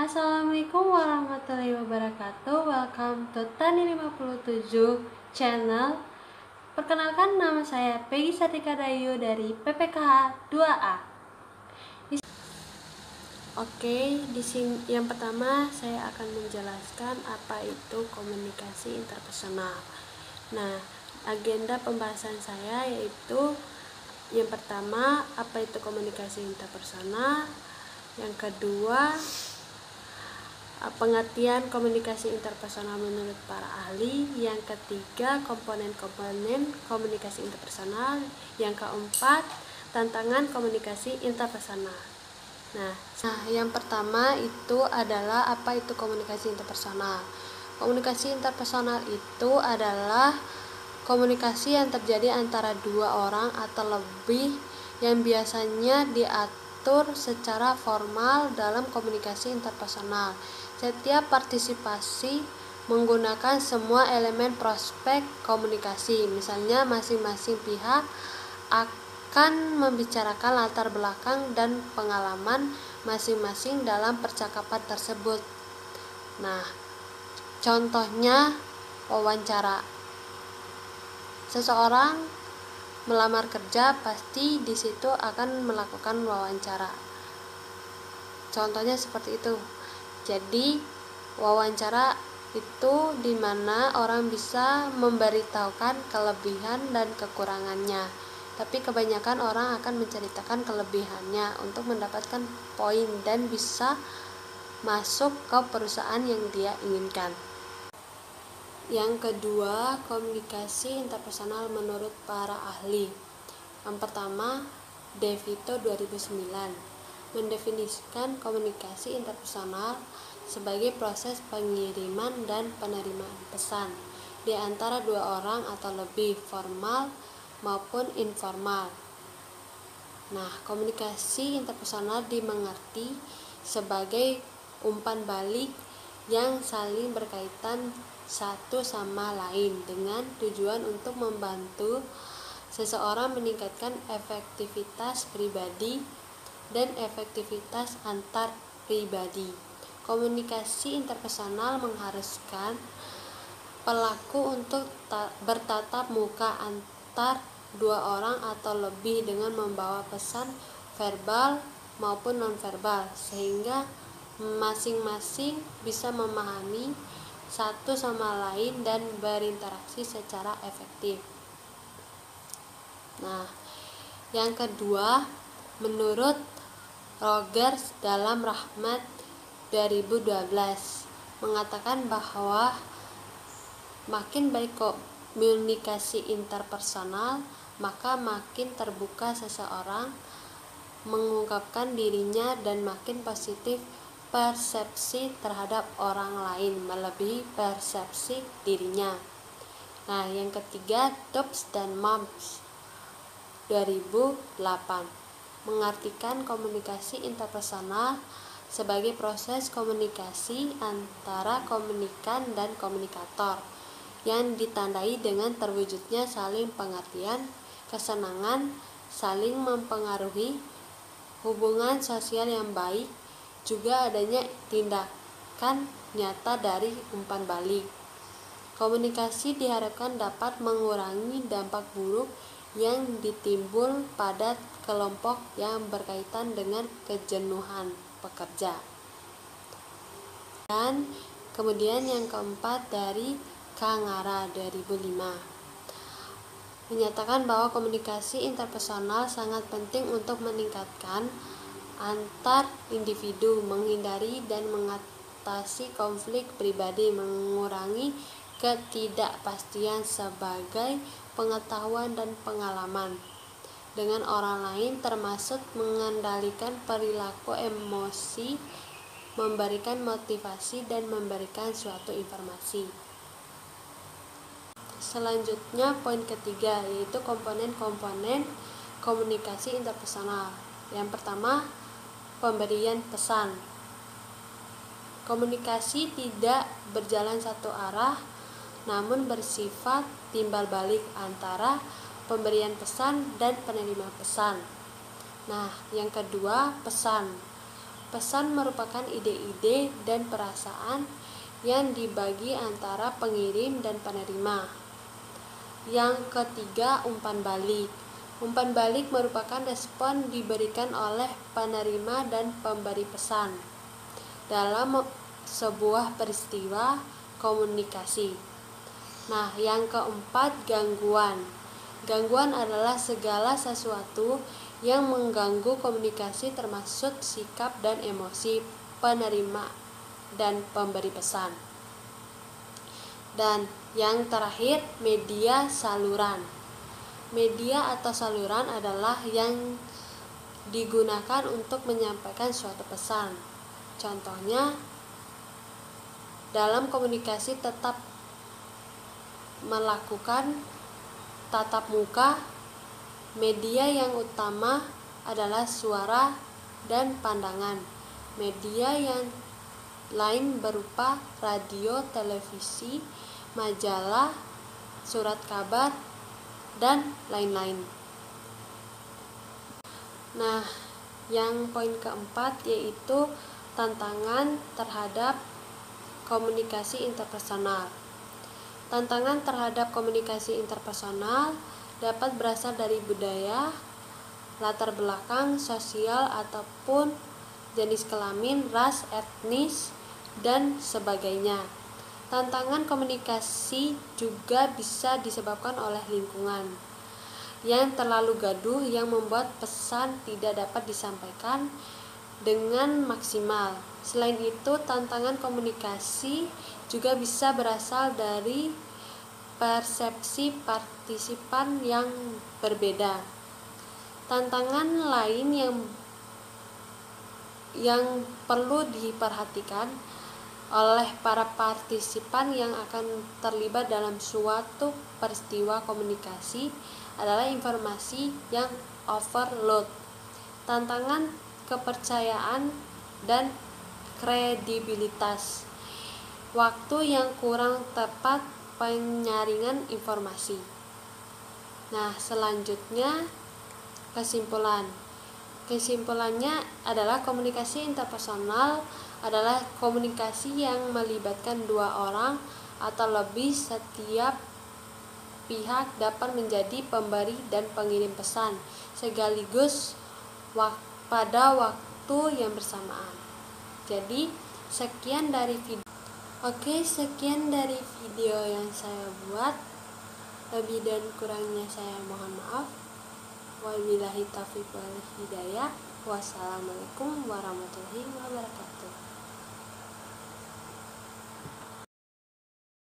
Assalamualaikum warahmatullahi wabarakatuh. Welcome to Tani 57 channel. Perkenalkan, nama saya Peggy Sartika Dayu dari PPKH 2A. Oke, di sini yang pertama saya akan menjelaskan apa itu komunikasi interpersonal. Nah, agenda pembahasan saya yaitu yang pertama, apa itu komunikasi interpersonal. Yang kedua, pengertian komunikasi interpersonal menurut para ahli. Yang ketiga, komponen-komponen komunikasi interpersonal. Yang keempat, tantangan komunikasi interpersonal. Nah, yang pertama itu adalah apa itu komunikasi interpersonal. Komunikasi interpersonal itu adalah komunikasi yang terjadi antara dua orang atau lebih yang biasanya diatur secara formal dalam komunikasi interpersonal. Setiap partisipasi menggunakan semua elemen prospek komunikasi. Misalnya masing-masing pihak akan membicarakan latar belakang dan pengalaman masing-masing dalam percakapan tersebut. Nah, contohnya wawancara. Seseorang melamar kerja, pasti di situ akan melakukan wawancara. Contohnya seperti itu. Jadi, wawancara itu di mana orang bisa memberitahukan kelebihan dan kekurangannya. Tapi kebanyakan orang akan menceritakan kelebihannya untuk mendapatkan poin dan bisa masuk ke perusahaan yang dia inginkan. Yang kedua, komunikasi interpersonal menurut para ahli. Yang pertama, DeVito 2009 mendefinisikan komunikasi interpersonal sebagai proses pengiriman dan penerimaan pesan di antara dua orang atau lebih, formal maupun informal. Nah, komunikasi interpersonal dimengerti sebagai umpan balik yang saling berkaitan satu sama lain dengan tujuan untuk membantu seseorang meningkatkan efektivitas pribadi dan efektivitas antar pribadi. Komunikasi interpersonal mengharuskan pelaku untuk bertatap muka antar dua orang atau lebih dengan membawa pesan verbal maupun nonverbal sehingga masing-masing bisa memahami satu sama lain dan berinteraksi secara efektif. Nah, yang kedua, menurut Rogers dalam Rahmat 2012 mengatakan bahwa makin baik komunikasi interpersonal, maka makin terbuka seseorang mengungkapkan dirinya dan makin positif persepsi terhadap orang lain melebihi persepsi dirinya. Nah, yang ketiga, Dobbs dan Moms 2008 mengartikan komunikasi interpersonal sebagai proses komunikasi antara komunikan dan komunikator yang ditandai dengan terwujudnya saling pengertian, kesenangan, saling mempengaruhi, hubungan sosial yang baik, juga adanya tindakan nyata dari umpan balik. Komunikasi diharapkan dapat mengurangi dampak buruk yang ditimbul pada kelompok yang berkaitan dengan kejenuhan pekerja. Dan kemudian yang keempat dari Kangara 2005 menyatakan bahwa komunikasi interpersonal sangat penting untuk meningkatkan antar individu, menghindari dan mengatasi konflik pribadi, mengurangi ketidakpastian sebagai pengetahuan dan pengalaman dengan orang lain, termasuk mengendalikan perilaku emosi, memberikan motivasi dan memberikan suatu informasi. Selanjutnya, poin ketiga yaitu komponen-komponen komunikasi interpersonal. Yang pertama, pemberian pesan. Komunikasi tidak berjalan satu arah, namun bersifat timbal balik antara pemberian pesan dan penerima pesan. Nah, yang kedua, pesan. Pesan merupakan ide-ide dan perasaan yang dibagi antara pengirim dan penerima. Yang ketiga, umpan balik. Umpan balik merupakan respon diberikan oleh penerima dan pemberi pesan dalam sebuah peristiwa komunikasi. Nah, yang keempat, gangguan. Gangguan adalah segala sesuatu yang mengganggu komunikasi termasuk sikap dan emosi penerima dan pemberi pesan. Dan yang terakhir, media saluran. Media atau saluran adalah yang digunakan untuk menyampaikan suatu pesan. Contohnya, dalam komunikasi tetap melakukan tatap muka, media yang utama adalah suara dan pandangan. Media yang lain berupa radio, televisi, majalah, surat kabar, dan lain-lain. Nah, yang poin keempat yaitu tantangan terhadap komunikasi interpersonal. Tantangan terhadap komunikasi interpersonal dapat berasal dari budaya, latar belakang sosial ataupun jenis kelamin, ras, etnis, dan sebagainya. Tantangan komunikasi juga bisa disebabkan oleh lingkungan yang terlalu gaduh yang membuat pesan tidak dapat disampaikan dengan maksimal. Selain itu, tantangan komunikasi juga bisa berasal dari persepsi partisipan yang berbeda. Tantangan lain yang perlu diperhatikan oleh para partisipan yang akan terlibat dalam suatu peristiwa komunikasi adalah informasi yang overload, tantangan kepercayaan dan kredibilitas, waktu yang kurang tepat penyaringan informasi. Nah, selanjutnya kesimpulannya adalah komunikasi interpersonal adalah komunikasi yang melibatkan dua orang atau lebih. Setiap pihak dapat menjadi pemberi dan pengirim pesan sekaligus pada waktu yang bersamaan. Jadi, sekian dari video yang saya buat. Lebih dan kurangnya saya mohon maaf. Wabillahi taufiq wal hidayah. Wassalamualaikum warahmatullahi wabarakatuh.